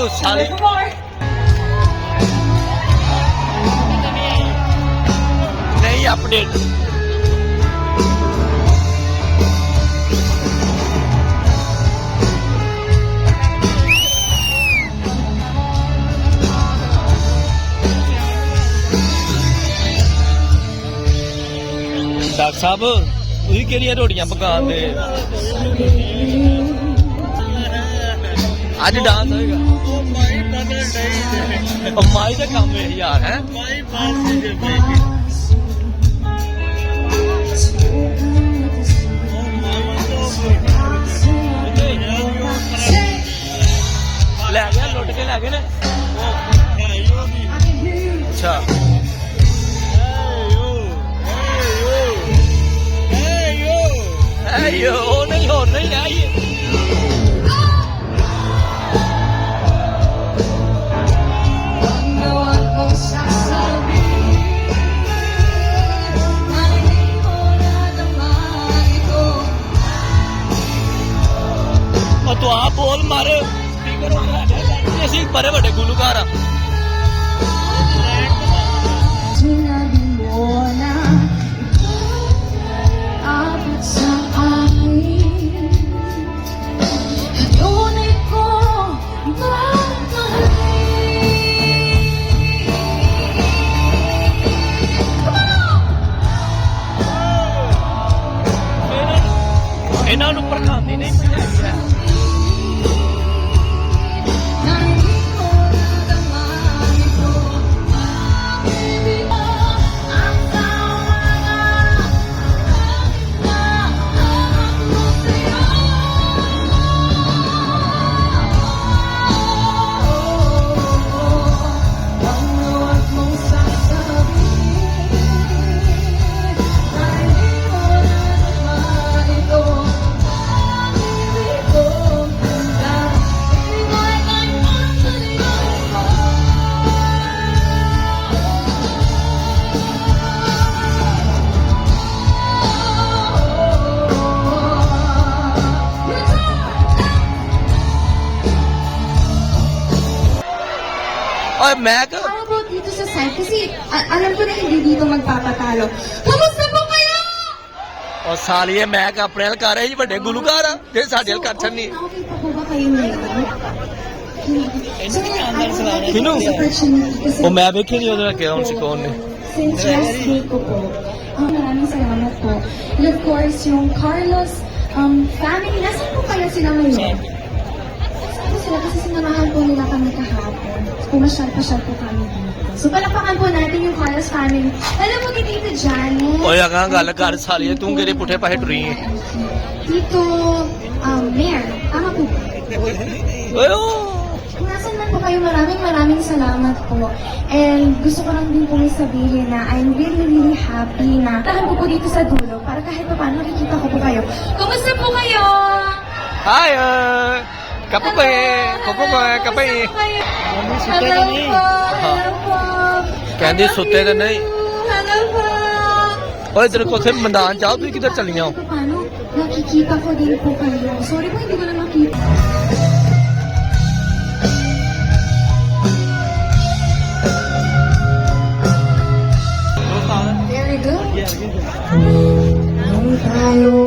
you, Sally. नहीं update doctor साहब ਤੁਸੀਂ ਕਿਹੜੀਆਂ ਰੋਟੀਆਂ ਪਕਾਉਂਦੇ ਅੱਜ ਡਾਂਸ ਹੋਏਗਾ ਉਹ ਮਾਈ ਦਾ ਕੰਮ ਹੈ ਯਾਰ ਹੈ ਲੈ ਗਿਆ ਲੁੱਟ ਕੇ ਲੈ ਗਏ ਨੇ ਅੱਛਾ Ayo, नहीं हो नहीं आइए और तो आप बोल मारे स्पीकर ऐसे बड़े बड़े गुलकार ਇਹਨਾਂ ਨੂੰ ਪ੍ਰਖਾਂਦੀ ਨਹੀਂ ਪਈ ਹੈ Ay, Meg? Para po dito sa site, kasi alam ko na hindi dito magpapatalo. Kamusta po kayo? ਉਹ ਸਾਲੀ ਇਹ ਮੈਂ ਆਪਣੇ ਨਾਲ ਕਰ ਰਹੇ ਜੀ ਵੱਡੇ ਗੁਲੂਕਾਰ ਆ ਤੇ ਸਾਡੇ ਨਾਲ ਕਰ ਛੱਡਣੀ Okay pa po ba kayo ngayon? ਕਿਨੂੰ ਉਹ ਮੈਂ ਵੇਖੀ ਨਹੀਂ ਉਹਦੇ ਨਾਲ ਕੌਣ ਸੀ ਕੌਣ ਨੇ Since last week ko po, maraming salamat po. And of course, yung Carlos family, nasan po kaya sila ngayon? Saan sila? Kasi sinamahan po nila kami kahapon. Pumasyal-pasyal po kami dito. So palakpakan po natin yung Carlos family. Alam mo kay Tito Janet? ਓਏ ਅਗਾਂ ਗੱਲ ਕਰ ਸਾਲੀਏ ਤੂੰ ਕਿਹੜੇ ਪੁੱਠੇ ਪਾਸੇ ਟੁਰੀ ਹੈ Tito Mayor, tama po ba? ਓਏ ਓ Kung nasan man po kayo, maraming salamat po. And gusto ko lang din po may sabihin na I'm really happy na tahan ko po dito sa dulo para kahit pa paano nakikita ko po kayo. Kumusta po kayo? Hi, kape, kape. Hello po. Hello po. ਕਹਿੰਦੀ ਸੁੱਤੇ ਤੇ ਨਹੀਂ Hello po. ਓਏ ਤੇਰੇ ਕੋਥੇ ਮੈਦਾਨ ਚਾਹ ਤੂੰ ਕਿੱਧਰ ਚੱਲੀਆਂ Kahit pa paano, nakikita ko din po kayo. Sorry po, hindi ko na nakita. Very good. Tayo